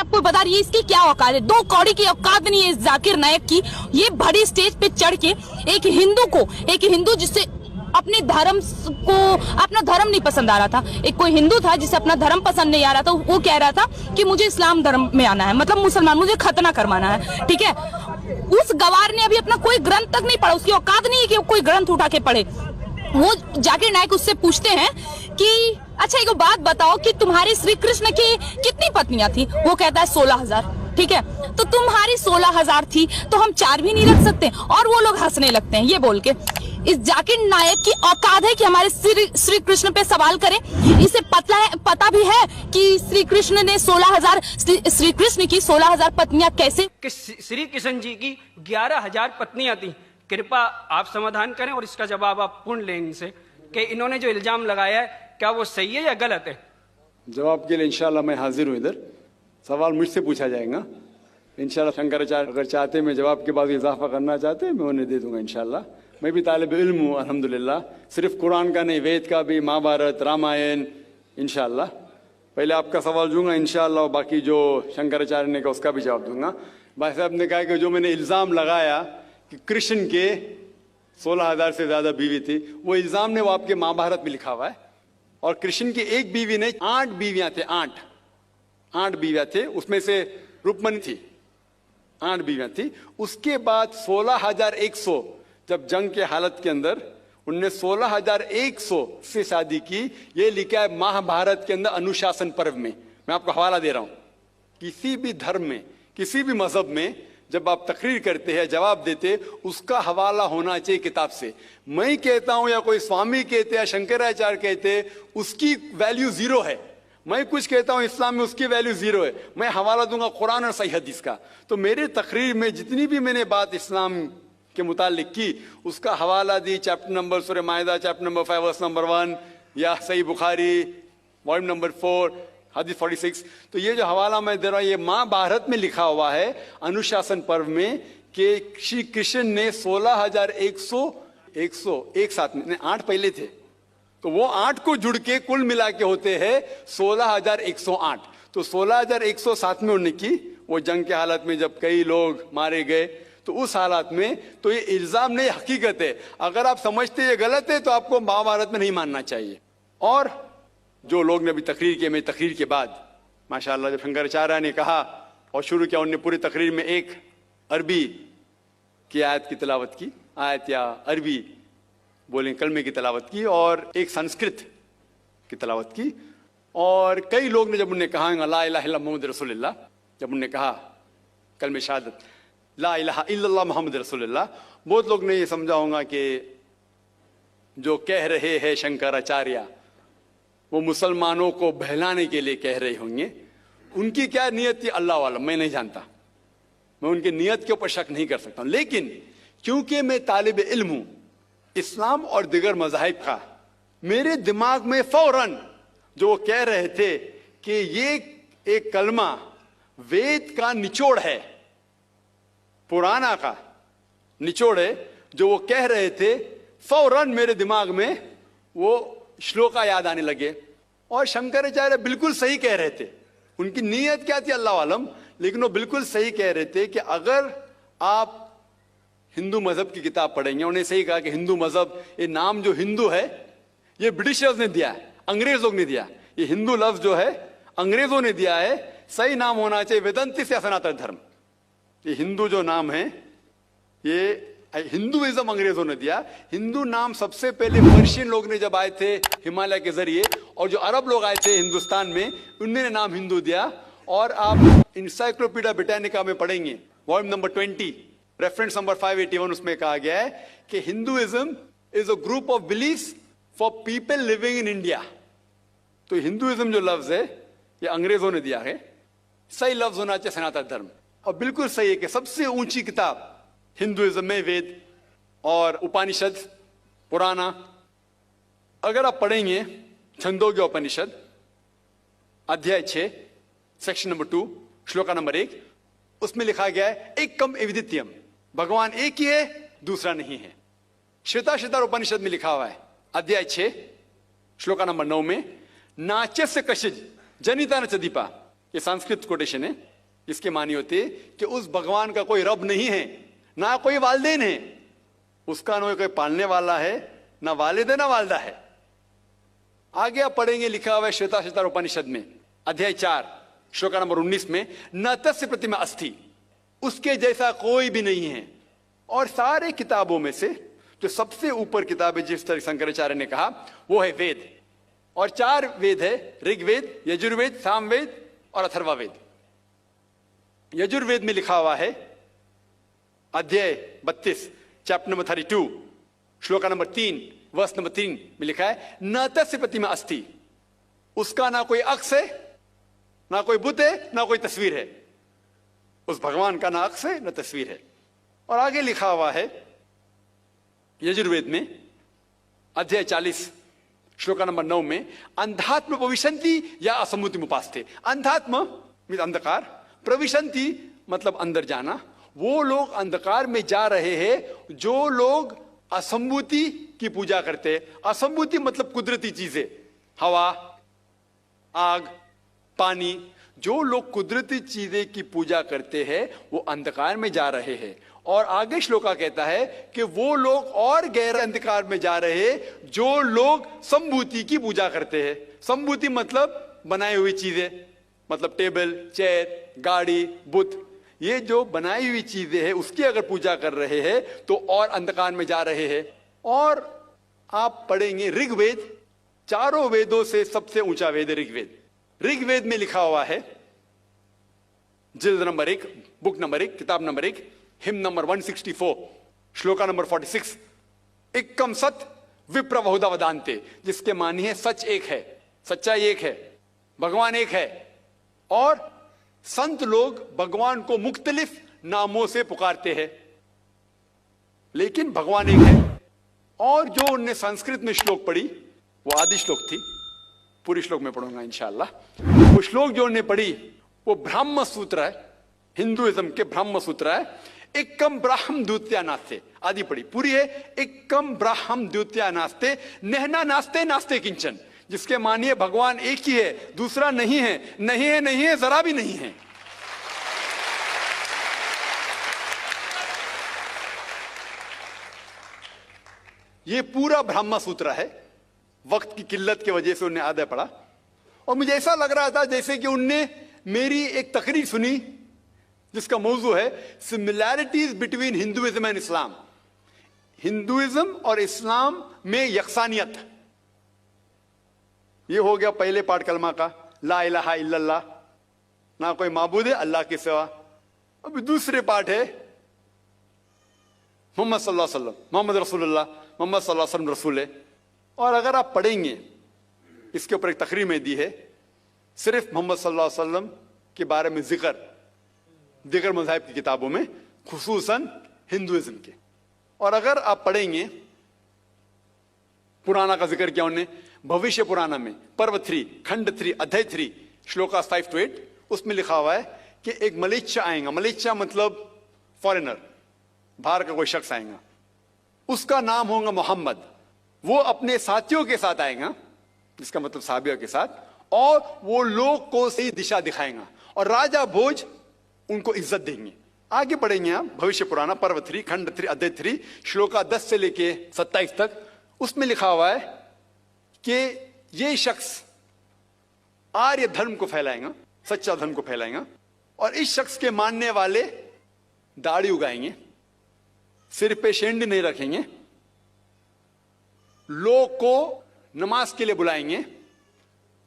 आपको बता रही है इसकी क्या औकात है। 2 कौड़ी की औकात नहीं है जाकिर नायक की। ये बड़ी स्टेज पे चढ़ के एक हिंदू जिससे अपने धर्म को, अपना धर्म नहीं पसंद आ रहा था, एक कोई हिंदू था जिसे अपना धर्म पसंद नहीं आ रहा था, वो कह रहा था कि मुझे इस्लाम धर्म में आना है, मतलब मुसलमान, मुझे खतना करवाना है। ठीक है, उस गवार ने अभी अपना कोई ग्रंथ तक नहीं पढ़ा, उसकी औकात नहीं है कि वो कोई ग्रंथ उठा के पढ़े। वो जाकिर नायक उससे पूछते हैं कि अच्छा एक बात बताओ कि तुम्हारी श्री कृष्ण की कितनी पत्नियां थी? वो कहता है 16,000। ठीक है, तो तुम्हारी 16,000 थी तो हम 4 भी नहीं रख सकते? और वो लोग हंसने लगते हैं ये बोल के। इस जाकिर नायक की औकात है कि हमारे श्री कृष्ण पे सवाल करे? इसे पता भी है कि श्री कृष्ण ने 16,000 श्री कृष्ण की 16,000 पत्नियां कैसे? कि श्री कृष्ण जी की 11,000 पत्नियां थी। कृपया आप समाधान करें और इसका जवाब आप पूर्ण लें इनसे कि इन्होंने जो इल्जाम लगाया है क्या वो सही है या गलत है। जवाब के लिए इंशाल्लाह मैं हाजिर हूँ। इधर सवाल मुझसे पूछा जाएगा इंशाल्लाह। शंकराचार्य अगर चाहते मैं जवाब के बाद इजाफा करना चाहते हैं मैं उन्हें दे दूंगा इंशाल्लाह। मैं भी तालिब इल्म हूँ अल्हम्दुलिल्लाह, सिर्फ कुरान का नहीं, वेद का भी, महाभारत, रामायण इंशाल्लाह। पहले आपका सवाल दूंगा इंशाल्लाह, बाकी जो शंकराचार्य ने कहा उसका भी जवाब दूंगा। भाई साहब ने कहा कि जो मैंने इल्ज़ाम लगाया कि कृष्ण के 16,000 से ज़्यादा बीवी थी, वो इल्ज़ाम ने वो आपके महाभारत में लिखा हुआ है। और कृष्ण की एक बीवी नहीं 8 बीवियां थे, 8 बीवियां थे, उसमें से रुक्मणी थी, 8 बीवियां थी। उसके बाद 16,100 जब जंग के हालत के अंदर उनने 16,100 से शादी की। ये लिखा है महाभारत के अंदर अनुशासन पर्व में। मैं आपको हवाला दे रहा हूं। किसी भी धर्म में, किसी भी मजहब में जब आप तकरीर करते हैं, जवाब देते, उसका हवाला होना चाहिए किताब से। मैं कहता हूं या कोई स्वामी कहते या शंकराचार्य कहते, उसकी वैल्यू 0 है। मैं कुछ कहता हूं इस्लाम में, उसकी वैल्यू 0 है। मैं हवाला दूंगा कुरान और सही हदीस का। तो मेरे तकरीर में जितनी भी मैंने बात इस्लाम के मुतालिक की, उसका हवाला दी। चैप्टर नंबर सूरह माइदा चैप्टर नंबर 5 वर्स नंबर 1, या सही बुखारी वॉल्यूम नंबर 4 हदीस 46। तो ये जो हवाला मैं दे रहा हूं, ये महाभारत में लिखा हुआ है अनुशासन पर्व में कि श्री कृष्ण ने 16,100 एक साथ में, 8 पहले थे, तो वो 8 को जुड़ के कुल मिला के होते हैं 16,108। तो 16,100 साथ में उन्होंने की। वो जंग के हालत में जब कई लोग मारे गए, तो उस हालत में तो ये इल्जाम नहीं, हकीकत है। अगर आप समझते ये गलत है तो आपको महाभारत में नहीं मानना चाहिए। और जो लोग ने अभी तकरीर किए, मेरी तकरीर के बाद माशाअल्लाह जब शंकराचार्य ने कहा और शुरू किया, उन्होंने पूरी तकरीर में एक अरबी की आयत की तिलावत की, आयत या अरबी बोलें कलमे की तिलावत की, और एक संस्कृत की तिलावत की। और कई लोग ने जब उन्होंने कहा ला इलाहा इल्लल्लाह मुहम्मद रसूलुल्लाह, जब उन्होंने कहा कलमे शहादत ला इलाहा इल्लल्लाह मुहम्मद रसूलुल्लाह, बहुत लोग ने ये समझा होगा कि जो कह रहे हैं शंकराचार्य वो मुसलमानों को बहलाने के लिए कह रहे होंगे। उनकी क्या नियत थी अल्लाह वालम, मैं नहीं जानता, मैं उनकी नियत के ऊपर शक नहीं कर सकता। लेकिन क्योंकि मैं तालिब इल्म हूं इस्लाम और दिगर मज़ाहिब का, मेरे दिमाग में फौरन जो वो कह रहे थे कि ये एक कलमा वेद का निचोड़ है, पुराना का निचोड़ है, जो वो कह रहे थे, फौरन मेरे दिमाग में वो श्लोका याद आने लगे। और शंकराचार्य बिल्कुल सही कह रहे थे। उनकी नीयत क्या थी अल्लाह आलम, लेकिन वो बिल्कुल सही कह रहे थे कि अगर आप हिंदू मजहब की किताब पढ़ेंगे, उन्हें सही कहा कि हिंदू मजहब, ये नाम जो हिंदू है ये ब्रिटिशर्स ने दिया है, अंग्रेजों ने दिया। ये हिंदू लफ्ज जो है अंग्रेजों ने दिया है, सही नाम होना चाहिए वेदांती से सनातन धर्म। ये हिंदू जो नाम है ये हिंदुइज्म अंग्रेजों ने दिया। हिंदू नाम सबसे पहले पर्शियन लोग ने जब आए थे हिमालय के जरिए, और जो अरब लोग आए थे हिंदुस्तान में, उन्होंने नाम हिंदू दिया। और आप इंसाइक्लोपीडिया ब्रिटानिका में पढ़ेंगे वॉल्यूम नंबर 20 रेफरेंस नंबर 581, उसमें कहा गया है कि Hinduism is a group of beliefs for people living in India. तो हिंदुइज्म जो लफ्ज है ये अंग्रेजों ने दिया है, सही लफ्ज होना चाहिए सनातन धर्म। और बिल्कुल सही है कि सबसे ऊंची किताब हिंदुइज्म में वेद और उपनिषद पुराना। अगर आप पढ़ेंगे छंदोग्य उपनिषद अध्याय 6 सेक्शन नंबर 2 श्लोका नंबर 1, उसमें लिखा गया है एकम एविदित्यम, भगवान एक ही है, दूसरा नहीं है। श्वेताश्वतर उपनिषद में लिखा हुआ है अध्याय 6 श्लोका नंबर 9 में नाच्यस्य कशिज जनिता न चदीपा, ये संस्कृत कोटेशन है, इसके मानी होती है कि उस भगवान का कोई रब नहीं है, ना कोई वालिदैन है, उसका ना कोई पालने वाला है, ना वालिद है ना वालदा है। आगे आप पढ़ेंगे, लिखा हुआ है श्वेताश्वतर उपनिषद में अध्याय 4 श्लोक नंबर 19 में, न तस्य प्रतिमा अस्ति, उसके जैसा कोई भी नहीं है। और सारे किताबों में से जो सबसे ऊपर किताब है, जिस तरह शंकराचार्य ने कहा, वो है वेद। और 4 वेद है, ऋग्वेद, यजुर्वेद, सामवेद और अथर्ववेद। यजुर्वेद में लिखा हुआ है अध्याय 32 चैप्टर नंबर 32 श्लोक नंबर 3 वर्ष नंबर 3 में लिखा है, न तस्य प्रतिमा अस्ति, उसका ना कोई अक्ष है, ना कोई बुत है, ना कोई तस्वीर है। उस भगवान का ना अक्ष है, ना तस्वीर है। और आगे लिखा हुआ है यजुर्वेद में अध्याय 40 श्लोक नंबर 9 में, अंधात्म प्रविशन्ति या असम्मुतिम उपास्ते। अंधात्म मीन्स अंधकार, प्रविशन्ति मतलब अंदर जाना। वो लोग अंधकार में जा रहे हैं जो लोग असंभूति की पूजा करते हैं। असंभूति मतलब कुदरती चीजें, हवा, आग, पानी। जो लोग कुदरती चीजें की पूजा करते हैं वो अंधकार में जा रहे हैं। और आगे श्लोका कहता है कि वो लोग और गहरे अंधकार में जा रहे हैं जो लोग संभूति की पूजा करते हैं। संभूति मतलब बनाई हुई चीजें, मतलब टेबल, चेयर, गाड़ी, बुत, ये जो बनाई हुई चीजें हैं उसकी अगर पूजा कर रहे हैं तो और अंधकार में जा रहे हैं। और आप पढ़ेंगे ऋग्वेद, चारों वेदों से सबसे ऊंचा वेद है ऋग्वेद। ऋग्वेद में लिखा हुआ है, जिल्द नंबर 1, बुक नंबर 1, किताब number 1, him number 164 shloka number 46, एकम सत विप्र बहुधा वदान्ते, जिसके मानी है सच एक है, सच्चाई एक है, भगवान एक है। और संत लोग भगवान को मुख्तलिफ नामों से पुकारते हैं, लेकिन भगवान एक है। और जो उनने संस्कृत में श्लोक पढ़ी वो आदि श्लोक थी, पूरी श्लोक में पढ़ूंगा इंशाअल्लाह। वो श्लोक जो उन्होंने पढ़ी वो ब्रह्म सूत्र है, हिंदुइज्म के ब्रह्म सूत्र है। एकम ब्राह्म द्वितीया नास्ते, आदि पढ़ी, पूरी है। एकम ब्राह्म द्वितीया नास्ते, नहना नास्ते नास्ते किंचन, जिसके मानिए भगवान एक ही है, दूसरा नहीं है, नहीं है, नहीं है, जरा भी नहीं है। ये पूरा ब्रह्म सूत्र है। वक्त की किल्लत की वजह से उन्हें आधा पढ़ा और मुझे ऐसा लग रहा था जैसे कि उनने मेरी एक तकरीर सुनी जिसका मौजू है similarities between Hinduism and Islam. Hinduism और इस्लाम में यकसानियत। ये हो गया पहले पाठ कलमा का, ला इलाहा इल्लल्लाह, ना कोई माबूद है अल्लाह के सिवा। अभी दूसरे पाठ है मोहम्मद सल्लल्लाहु अलैहि वसल्लम, मोहम्मद रसूलुल्लाह, मोहम्मद सल्लल्लाहु अलैहि वसल्लम रसूल है। और अगर आप पढ़ेंगे, इसके ऊपर एक तकरीर में दी है सिर्फ मोहम्मद सल्लल्लाहु अलैहि वसल्लम के बारे में जिक्र दीगर मज़ाहिब की किताबों में, खुसूसन हिंदुइज्म के। और अगर आप पढ़ेंगे, पुराना का जिक्र किया उन्होंने, भविष्य पुराना में पर्व 3 खंड 3 अध्याय 3 श्लोका 5 to 8, उसमें लिखा हुआ है कि एक मलेच्छा आएगा। मलेच्छा मतलब फॉरेनर, बाहर का कोई शख्स आएगा, उसका नाम होगा मोहम्मद। वो अपने साथियों के साथ आएगा, जिसका मतलब साहबियों के साथ, और वो लोग को सही दिशा दिखाएगा और राजा भोज उनको इज्जत देंगे। आगे पढ़ेंगे आप भविष्य पुराना पर्व 3 खंड 3 अध्याय 3 श्लोका 10 से लेके 27 तक। उसमें लिखा हुआ है कि ये शख्स आर्य धर्म को फैलाएगा, सच्चा धर्म को फैलाएगा, और इस शख्स के मानने वाले दाढ़ी उगाएंगे, सिर पे शेंडी नहीं रखेंगे, लोग को नमाज के लिए बुलाएंगे,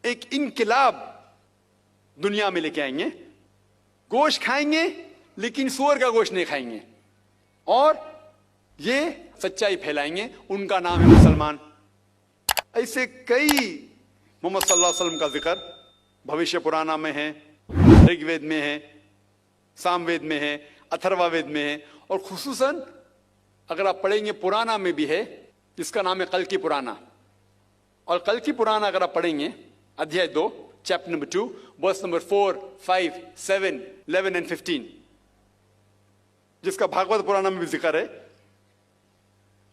एक इनकलाब दुनिया में लेके आएंगे, गोश्त खाएंगे लेकिन सूअर का गोश्त नहीं खाएंगे, और ये सच्चाई फैलाएंगे। उनका नाम है मुसलमान। ऐसे कई मोहम्मद सल्लल्लाहु अलैहि वसल्लम का जिक्र भविष्य पुराना में है, ऋग्वेद में है, सामवेद में है, अथर्ववेद में है, और खुसूसन अगर आप पढ़ेंगे पुराना में भी है, जिसका नाम है कल्कि पुराना। और कल्कि पुराना अगर आप पढ़ेंगे अध्याय 2 chapter number 2 verse number 4, 5, 7, 11 and 15, जिसका भागवत पुराना में भी जिक्र है,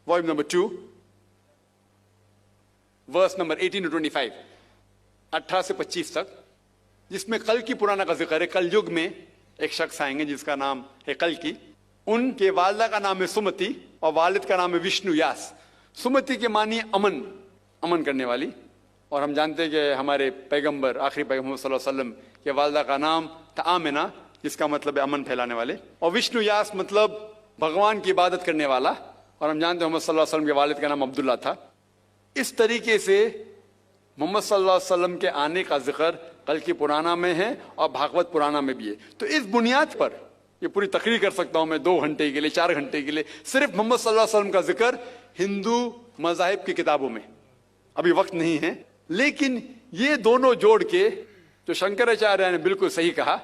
volume number 2 verse number 18 to 25, 18 से 25 तक, जिसमें कल्कि पुराना का जिक्र है। कल युग में एक शख्स आएंगे जिसका नाम है कल्कि। उनके वालिदा का नाम है सुमति और वालिद का नाम है विष्णु यास। सुमति के मानी अमन, अमन करने वाली। और हम जानते हैं कि हमारे पैगंबर, आखिरी पैगंबर सल्लल्लाहु अलैहि वसल्लम के वालिदा का नाम था आमिना, जिसका मतलब है अमन फैलाने वाले। और विष्णु यास मतलब भगवान की इबादत करने वाला। और हम जानते हैं मोहम्मद सल्लल्लाहु अलैहि वसल्लम के वालिद का नाम अब्दुल्ला था। इस तरीके से मोहम्मद सल्लल्लाहु अलैहि वसल्लम के आने का जिक्र कल्कि पुराना में है और भागवत पुराना में भी है। तो इस बुनियाद पर ये पूरी तकरीर कर सकता हूं मैं 2 घंटे के लिए, 4 घंटे के लिए, सिर्फ मोहम्मद सल्लल्लाहु अलैहि वसल्लम का जिक्र हिंदू मज़ाहिब की किताबों में। अभी वक्त नहीं है, लेकिन ये दोनों जोड़ के जो शंकराचार्य ने बिल्कुल सही कहा,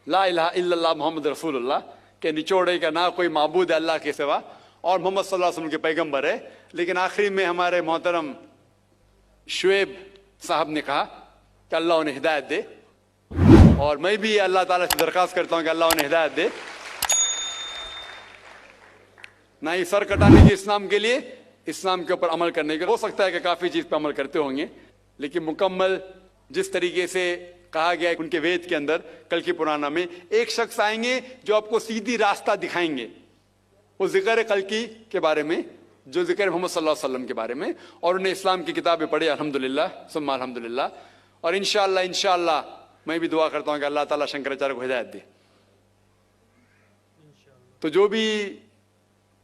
ला इलाहा इल्लल्लाह मोहम्मद रसूलुल्लाह, के निचोड़े का ना कोई माबूद है अल्लाह के सिवा और मोहम्मद सल्लल्लाहु अलैहि वसल्लम के पैगंबर है। लेकिन आखिरी में हमारे मोहतरम शुएब साहब ने कहा कि अल्लाह उन्हें हिदायत दे। और मैं भी अल्लाह ताला से दरखास्त करता हूं कि अल्लाह उन्हें हिदायत दे, ना ही सर कटाने के इस्लाम के लिए, इस्लाम के ऊपर अमल करने के। हो सकता है कि काफी चीज पर अमल करते होंगे, लेकिन मुकम्मल जिस तरीके से कहा गया है उनके वेद के अंदर कल्कि पुराना में, एक शख्स आएंगे जो आपको सीधी रास्ता दिखाएंगे। वो जिक्र है कल्कि के बारे में, जो जिक्र है मोहम्मद सल्लल्लाहु अलैहि वसल्लम के बारे में। और उन्हें इस्लाम की किताबें पढ़ी, अल्हम्दुलिल्लाह सुम्मा अल्हम्दुलिल्लाह। और इंशाअल्लाह मैं भी दुआ करता हूं कि अल्लाह ताला शंकराचार्य को हिदायत दे। तो जो भी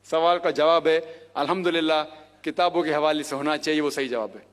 सवाल का जवाब है अल्हम्दुलिल्लाह किताबों के हवाले से होना चाहिए, वो सही जवाब है।